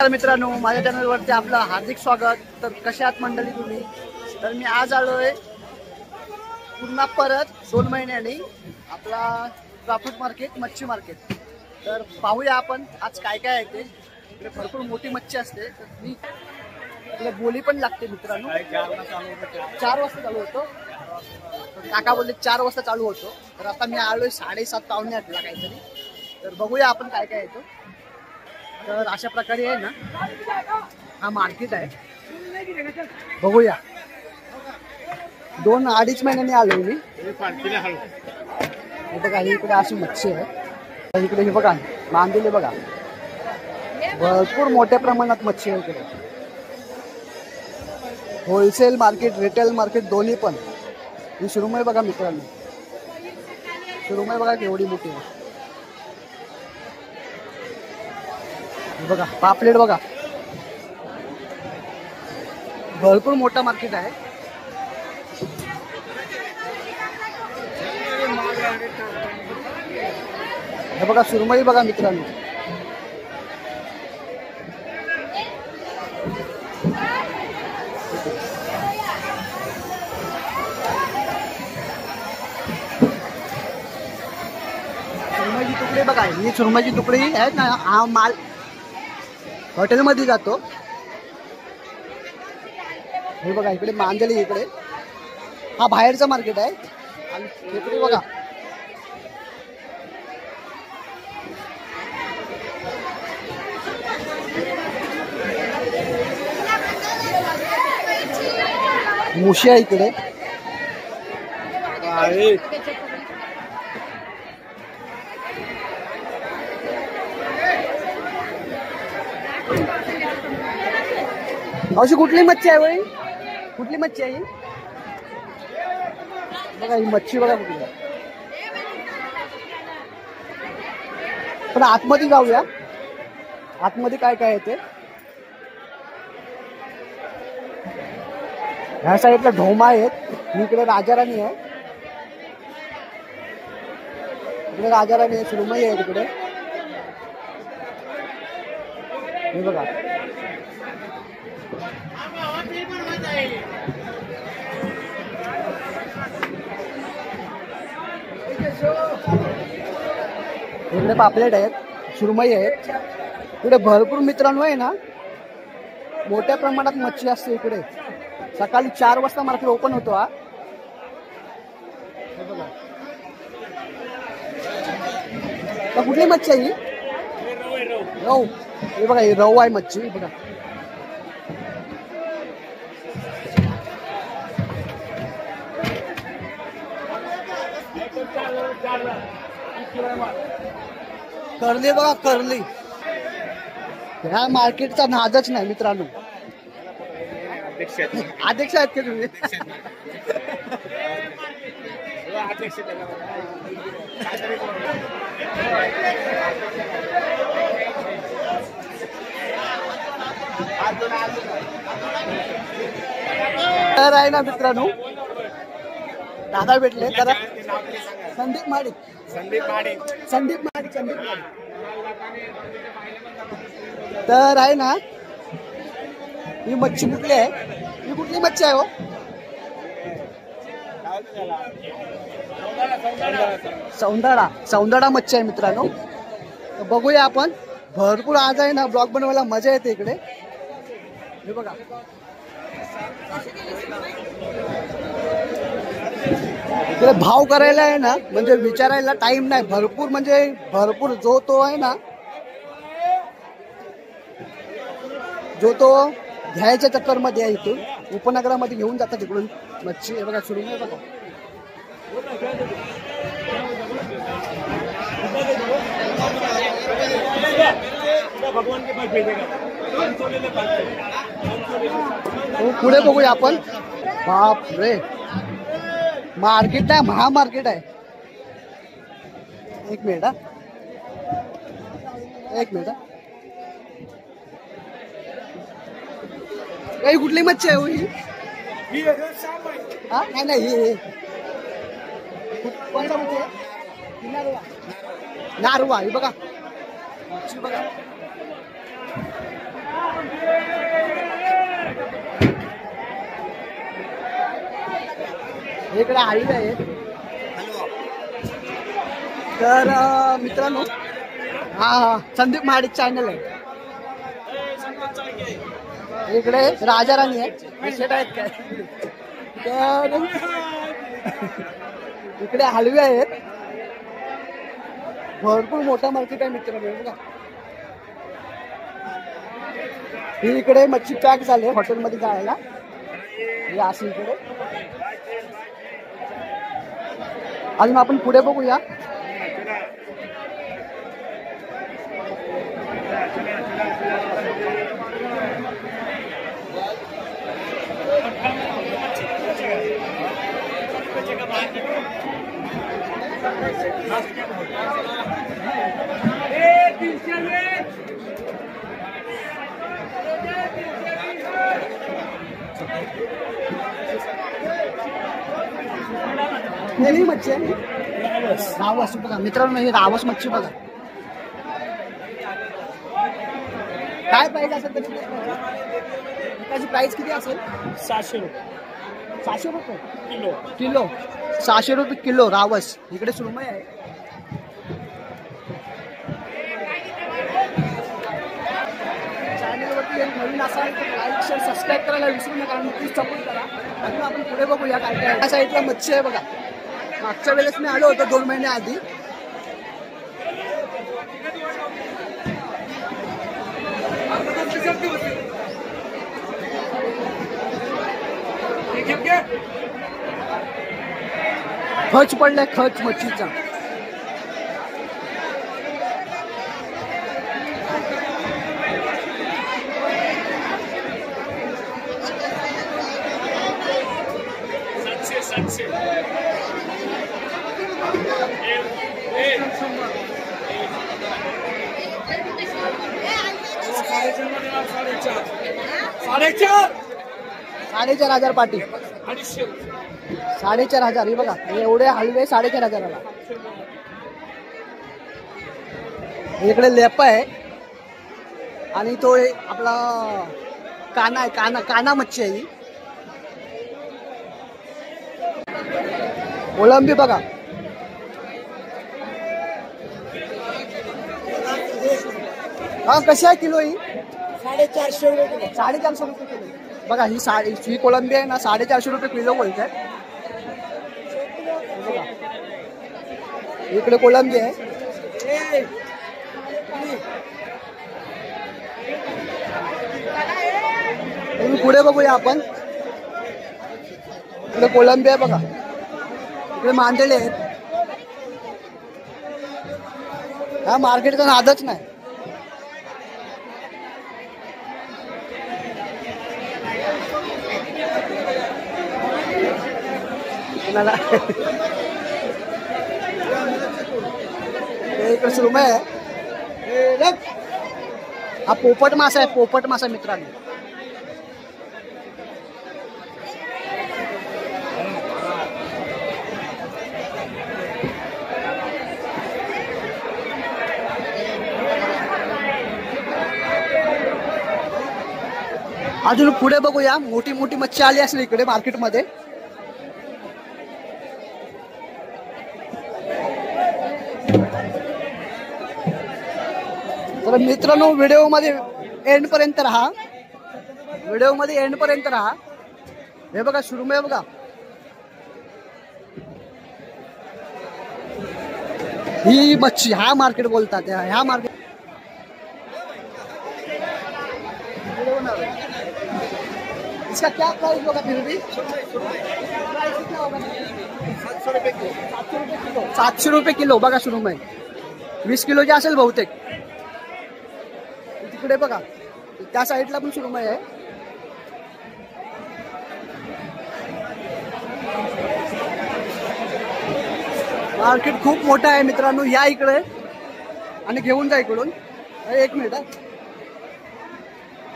मित्रांनो, माझ्या चॅनलवरती आपलं हार्दिक स्वागत। तर कशा आहात मंडळी तुम्ही? तर मी आज आलोय पुन्हा परत 2 महिन्यांनी आपला ट्राफिक मार्केट, मच्छी मार्केट। तर पाहूया आपण आज काय काय आहे ते। इकडे भरपूर मोठी मच्छी असते, तर मी इकडे बोली पण लागते मित्रांनो। 4 वाजता चालू होतो, काका बोलले 4 वाजता चालू होतो। तर आता मी आलोय 7:30 पावणे 8ला काहीतरी। तर बघूया आपण काय काय येतो। तर अशा प्रकारे आहे ना, हा मार्केट आहे, बघूया। 2-2.5 महिन्यांनी आलोय मी। हे बघा, इकडे अशी मच्छी आहे, इकडे हे बघा मांदेली बघा, भरपूर मोठ्या प्रमाणात मच्छी आहे इकडे। होलसेल मार्केट, रिटेल मार्केट दोन्ही पण। ही सुरमई बघा मित्रांनो, सुरमई बघा केवढी मोठी आहे। बघा पापलेट बघा, भरपूर मोठा मार्केट आहे। हे बघा सुरमई बघा मित्रांनो, सुरमईची तुकडे बघा, ही सुरमईची तुकडी आहेत ना, हा माल हॉटेलमध्ये जातो। हे बघा इकडे मांदेली, इकडे हा बाहेरचा मार्केट आहे। आणि इकडे बघा मुशी आहे इकडे। अशी कुठली मच्छी आहे वय? कुठली मच्छी आहे? बघा ही मच्छी बघा कुठली। पण आतमध्ये जाऊया, आतमध्ये काय काय आहे ते। ह्या साईडला ढोमा आहेत, इकडे राजाराणी आहे, इकडे राजाराणी आहे, सुरमई आहे तिकडे। हे बघा इकडे पापलेट आहेत, सुरमई आहेत इकडे। भरपूर मित्रांनो आहे ना, मोठ्या प्रमाणात मच्छी असते इकडे। सकाळी 4 वाजता मार्केट ओपन होतो हा। तर कुठली मच्छी आहे ही? रव। हे बघा ही रव आहे मच्छी बघा। करली बघा करली, ह्या मार्केटचा नादच नाही मित्रांनो। अध्यक्ष आहेत का तुम्ही? तर आहे ना मित्रांनो, दादा भेटले तर संदीप माडिक, संदीप माडिक। तर आहे ना, ही मच्छी कुठली आहे? ही कुठली मच्छी आहे हो? सौंदळा, सौंदळा मच्छी आहे मित्रांनो। तर बघूया आपण। भरपूर आज आहे ना ब्लॉग बनवायला मजा येते इकडे। हे बघा इकडे भाव करायला आहे ना, म्हणजे विचारायला टाइम नाही। भरपूर म्हणजे भरपूर, जो तो आहे ना, जो तो घ्यायच्या चक्कर मध्ये आहे। इथून उपनगरामध्ये घेऊन जातात इकडून मच्छी। हे बघा सुरमई बघा, पुढे बघूया आपण। बाप रे, मार्केट आहे, महामार्केट आहे। एक मिनिट हा, एक मिनिट। काही कुठली मच्छी आहे हो ही? हा नाही नाही, ही कोणता मच्छी आहे? नारवा। हे बघा मच्छी बघा, इकडे हलवे आहेत. तर मित्रांनो हा संदीप महाडिक चॅनल आहे. इकडे राजा राणी आहेत. विषय आहेत काय तर इकडे हलवे आहेत. भरपूर मोठा मार्केट आहे मित्रांनो बघा. ही इकडे मच्छी पॅक झाले हॉटेलमध्ये जायला. हे असं इकडे अजून आपण पुढे बघूया. ही मच्छी आहे रावस बघा मित्रांनो. ही रावस मच्छी बघा. काय प्राइस असेल त्याची? त्याची प्राइस किती असेल? 700 रुपये. 700 रुपये किलो. किलो. 600 रुपये किलो रावस. इकडे सुरमई आहे. चॅनलवरती नवीन असाल तर लाईक शेअर सबस्क्राईब करायला विसरू नका आणि प्लीज सपोर्ट करा. अजून आपण पुढे बघूया काय काय. या साईडला मच्छी आहे बघा. मागच्या वेळेस मी आलो होतो 2 महिने आधी. खच पडलाय खच मच्छीचा. साडेचार हजार पाटी. 4,500. हे बघा एवढे हलवे 4,500. इकडे लेपा आहे आणि तो आपला काना आहे. काना मच्छी आहे ही. कोलंबी बघा. हा कशी आहे किलो ही? 450 रुपये. 450 रुपये किलो बघा. ही कोलंबी आहे ना 450 रुपये किलो बोलत आहे. इकडे कोलंबी आहे. पुढे बघूया आपण. इकडे कोलंबी आहे बघा. इकडे मांदेले आहेत. हा मार्केटचा नादच नाही. इकडे सुरमई आहे. हा पोपट मासा आहे. पोपट मासा मित्रांनो. अजून पुढे बघूया. मोठी मोठी मच्छी आली असेल इकडे मार्केटमध्ये. तर मित्रांनो व्हिडिओमध्ये एंड पर्यंत राहा. हे बघा सुरमई बघा. ही मच्छी हा मार्केट बोलतात. ह्या मार्केट इसका क्या प्राइस होगा फिर भी? 700 रुपये किलो बघा सुरमई. 20 किलोची असेल बहुतेक. तिकडे बघा त्या साईडला पण सुरमई आहे. मार्केट खूप मोठं आहे मित्रांनो. या इकडे आणि घेऊन जा इकडून. 1 मिनिट.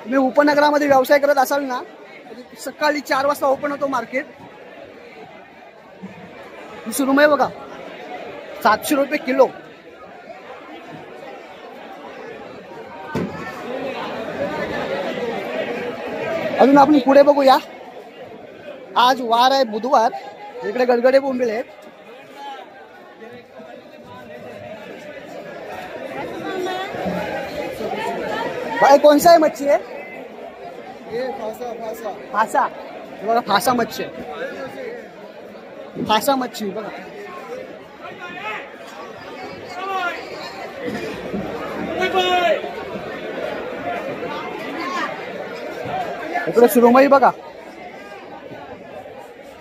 तुम्ही उपनगरामध्ये व्यवसाय करत असाल ना सकाळी 4 वाजता ओपन होतो मार्केट. सुरमई बघा 700 रुपये किलो. अजून आपण पुढे बघूया. आज वार आहे बुधवार. इकडे गडगडे बोंबील आहेत. भाई कौन सा है मच्छी है? ये फासा फासा फासा. हे बघा फासा मच्छी आहे. फासा मच्छी बघा. इकडे सुरमई बघा.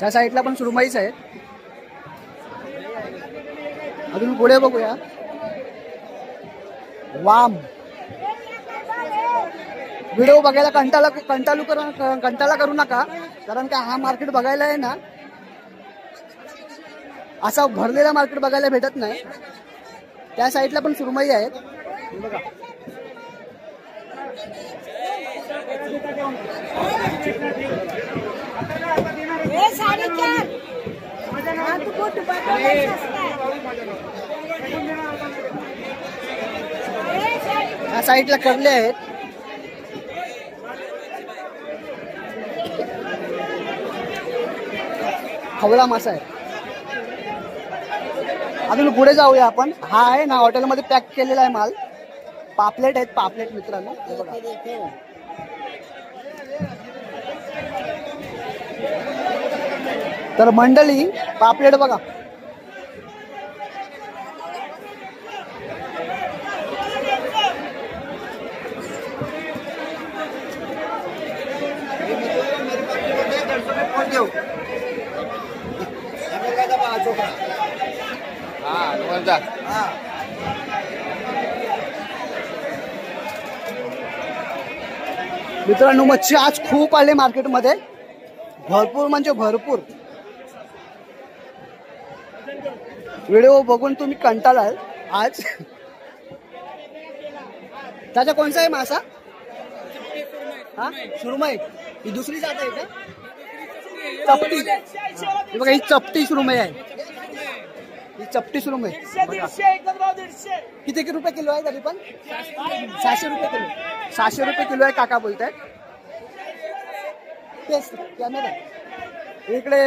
त्या साईडला पण सुरमईच आहेत. अजून पुढे बघूया. वाम. व्हिडिओ बघायला कंटाळा करू नका, कारण का हा मार्केट बघायला आहे ना, असा भरलेला मार्केट बघायला भेटत नाही. त्या साईडला पण सुरमई आहेत बघा. त्या साईडला करले आहेत. खवळा मासा आहे. अजून पुढे जाऊया आपण. हा आहे ना हॉटेलमध्ये पॅक केलेला आहे माल. पापलेट आहेत, पापलेट मित्रांनो. तर मंडळी पापलेट बघा. मित्रांनो मच्छी आज खूप आले मार्केटमध्ये. भरपूर म्हणजे भरपूर. व्हिडिओ बघून तुम्ही कंटाळाल आज. त्याचा कोणता आहे मासा? हा सुरमई. ही दुसरी जात आहे का? चपटी. बघा ही चपटी सुरमई आहे. ही चपटी सुरमई किती रुपये किलो आहे? तरी पण 600 रुपये किलो. 600 रुपये किलो आहे काका बोलतायत. तेच कॅमेरा. इकडे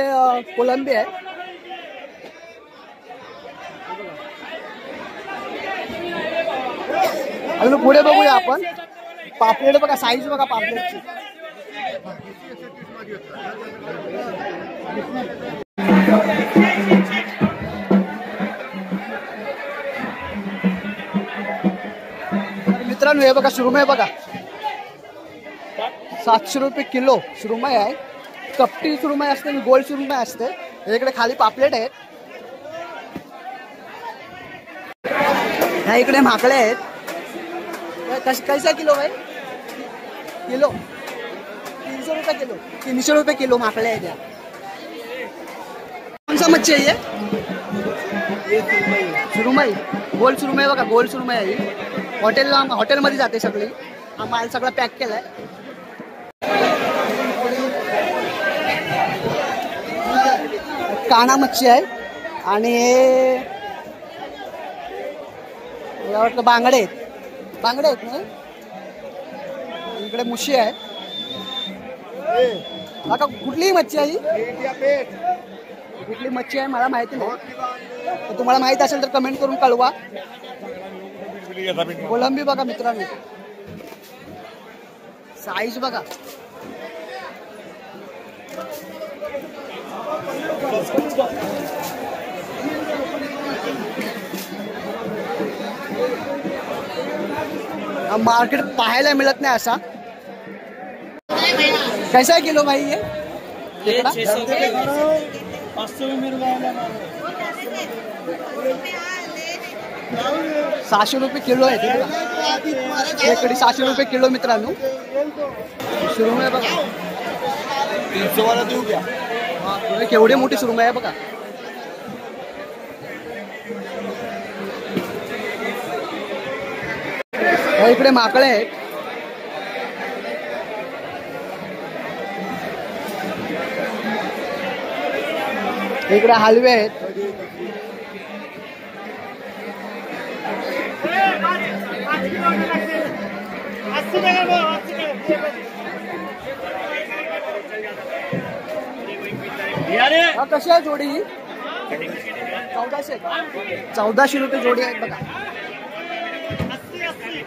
कोलंबी आहे. अजून पुढे बघूया आपण. पापलेट बघा, साईज बघा पापलेटची. मित्रांनो हे बघा सुरमई बघा. 700 रुपये किलो सुरमई आहे. कपटी सुरमई असते, गोल सुरमई असते. इकडे खाली पापलेट आहेत. ह्या इकडे माकडे आहेत. कैसा किलो आहे? किलो 300 रुपये किलो. 300 रुपये किलो माकडे आहेत. या कौन सा मच्छी आहे? सुरमई. गोल सुरमई बघा, गोल सुरमई आहे. हॉटेलमध्ये जाते सगळी. हा माल सगळा पॅक केलाय. काना मच्छी आहे आणि मला वाटतं बांगडे आहेत. बांगडे आहेत ना. इकडे मुशी आहे. आता कुठलीही मच्छी आहे? कुठली मच्छी आहे मला माहिती नाही. तर तुम्हाला माहित असेल तर कमेंट करून कळवा. कोलंबी बघा मित्रांनो. साईज बघा. मार्केट पाहायला मिळत नाही असा. कैसा है किलो भाई ये? 600 रुपये किलो आहे. खेकडी 600 रुपये किलो मित्रांनो. सुरमई बघा. 300 वाला देऊ क्या? केवढी मोठी सुरमई आहे बघा. इकडे माकडे आहेत. इकडे हलवे आहेत. यारे हा कशी आहे जोडी ही? 1400 1400 रुपये जोडी आहे बघा.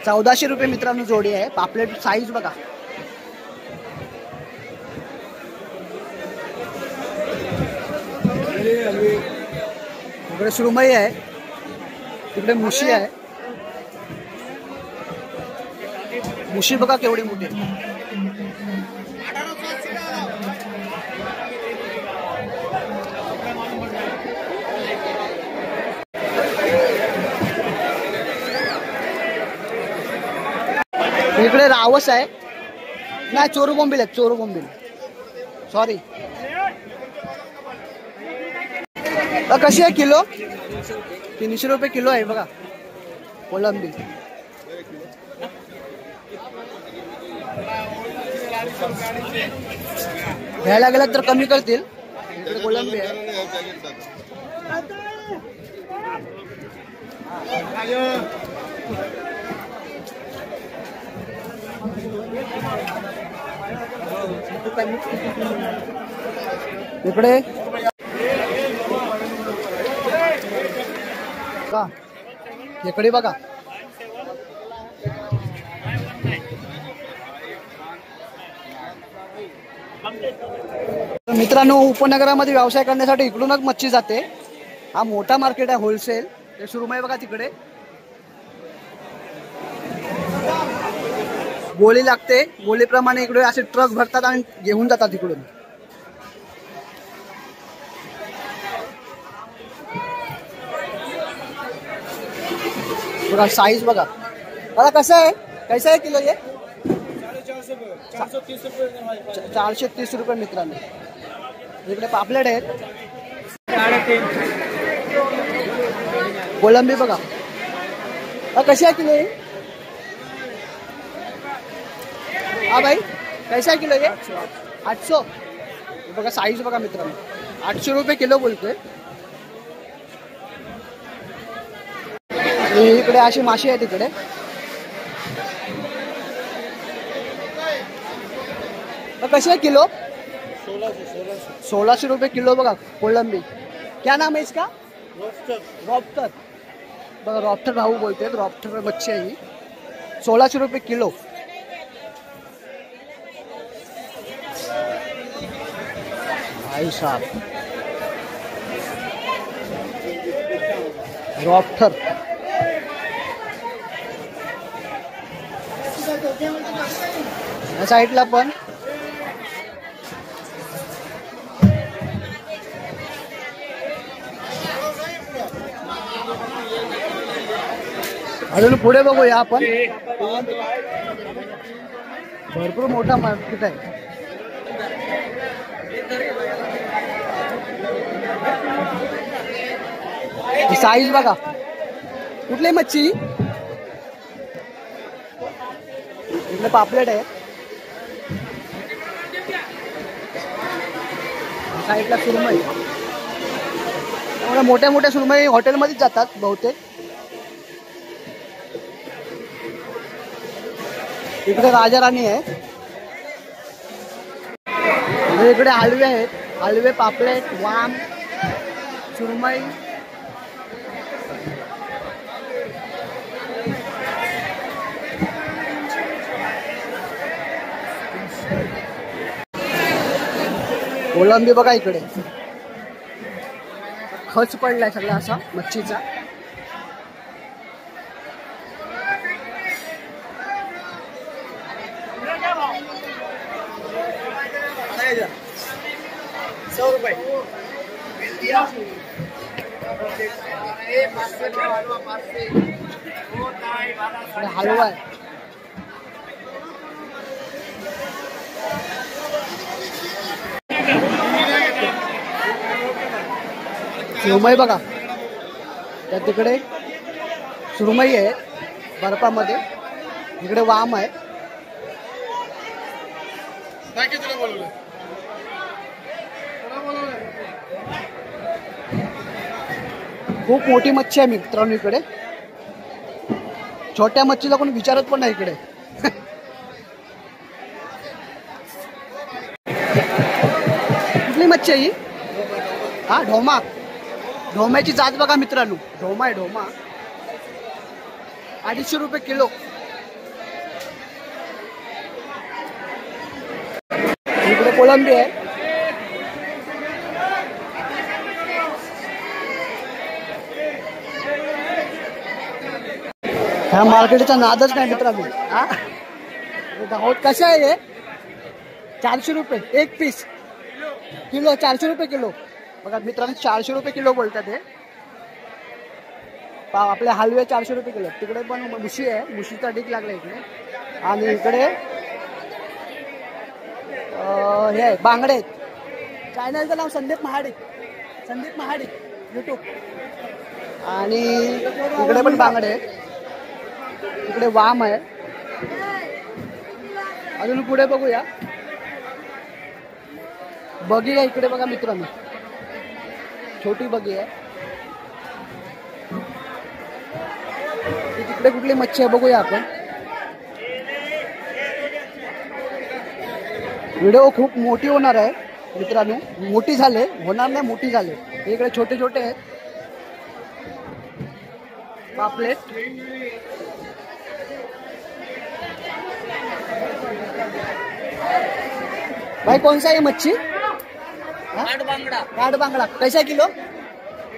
1400 रुपये मित्रांनो जोडी आहे. पापलेट साईज बघा. इकडे सुरमई आहे, तिकडे मुशी आहे. मुशी बघा केवढी मोठी आहे. इकडे रावस आहे, नाही चोरू बोंबील आहेत, चोरू बोंबील, सॉरी. कशी आहे किलो? 300 रुपये किलो आहे बघा कोलंबी. घ्यायला गेलं तर कमी करतील. इकडे कोलंबी आहे. इकडे का इकडे बघा. मित्रांनो उपनगरामध्ये व्यवसाय करण्यासाठी इकडूनच मच्छी जाते. हा मोठा मार्केट आहे होलसेल. ते सुरमई बघा तिकडे. गोळी लागते, गोळीप्रमाणे इकडे असे ट्रक भरतात आणि घेऊन जातात इकडून. बघा साईज बघा. बघा कसं आहे, कैसा आहे किलो ये? 430 रुपये मित्रांनो. इकडे पापलेट आहेत. कोलंबी बघा. कशी आहे किलो ये? हा भाई कैसा आहे किलो ये? 800. बघा साईज बघा मित्रांनो. 800 रुपये किलो बोलतोय. इकडे अशी माशी आहे तिकडे. कशी आहे किलो? 1600 रुपये किलो बघा कोलंबी. क्या नाम है इसका? रॉप्टर. बघा रॉप्टर भाऊ बोलते. रॉप्टर मच्छी आहे ही. 1600 रुपये किलो. भाई साहब रॉप्टर. या साईडला पण अजून पुढे बघूया आपण. भरपूर मोठा मार्केट आहे. साईज बघा. कुठली मच्छी? इकडे पापलेट आहे. साईडला सुरमई. त्यामुळे मोठ्या मोठ्या सुरमई हॉटेलमध्येच जातात बहुतेक. इकडे राजा राणी आहे. इकडे हलवे आहेत. हलवे, पापलेट, वाम, सुरमई. कोलंबी बघा इकडे. खच पडलाय सगळा असा मच्छीचा. हलवा आहे. सुरमई बघा. त्या तिकडे सुरमई आहे बर्फामध्ये. इकडे वाम आहे. खूप मोठी मच्छी आहे मित्रांनो इकडे. छोट्या मच्छीला कोणी विचारत पण नाही इकडे. कुठली मच्छी आहे ही? हा ढोमा, ढोम्याची जात बघा मित्रांनो, ढोमा आहे ढोमा, 250 रुपये किलो. इकडे कोलंबी आहे. ह्या मार्केटचा नादच नाही मित्रांनो. हा गावात कशा आहे हे? 400 रुपये एक पीस किलो, 400 रुपये किलो बघा मित्रांनो, 400 रुपये किलो बोलतात हे. आपले हलवे 400 रुपये किलो. तिकडे पण मुशी आहे, मुशीचा ढीक लागला इकडे. आणि इकडे हे आहे बांगडे आहेत. चॅनलचं नाव संदीप महाडिक, संदीप महाडिक यूट्यूब. आणि इकडे पण बांगडे आहेत. इकडे वाम आहे. अजून पुढे बघूया, बगी आहे इकडे बघा मित्रांनो, छोटी बगी आहे. तिकडे कुठली मच्छी आहे बघूया आपण. व्हिडिओ खूप मोठी होणार आहे मित्रांनो, मोठी झाले होणार नाही, मोठी झाले. इकडे छोटे छोटे आहेत पापलेट. भाई कौन सा है मच्छी? काठ बांगड़ा. काठ बांगड़ा कैसा किलो?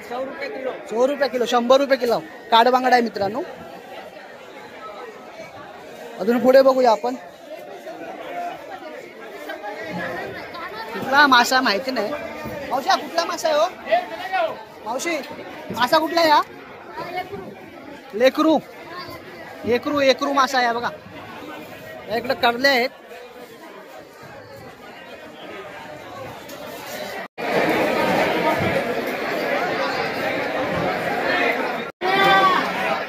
100 रुपये किलो. 100 रुपये किलो, 100 रुपये किलो काठ बांगडा आहे मित्रांनो. अजून पुढे बघूया आपण. कुठला मासा माहिती नाही. मावशी कुठला मासा आहे हो? मावशी मासा कुठला आहे हा? लेकरू. एकरू, एकरू मासा आहे बघा. इकडे कडले आहेत.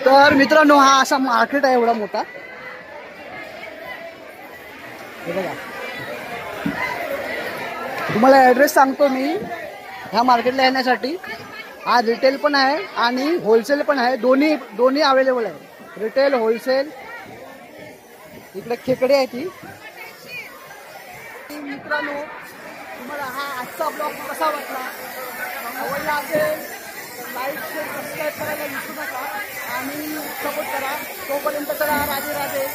तर मित्रांनो हा असा मार्केट आहे एवढा मोठा. हे बघा, तुम्हाला ॲड्रेस सांगतो मी ह्या मार्केटला येण्यासाठी. हा रिटेल पण आहे आणि होलसेल पण आहे, दोन्ही अवेलेबल आहे, रिटेल होलसेल. इकडे खेकडे आहे ती. मित्रांनो तुम्हाला हा आजचा ब्लॉग कसा वाटला? आवडला असेल लाईक शेअर सबस्क्राईब करायला विसरू नका आणि सपोर्ट करा. तोपर्यंत करा. राधे राधे.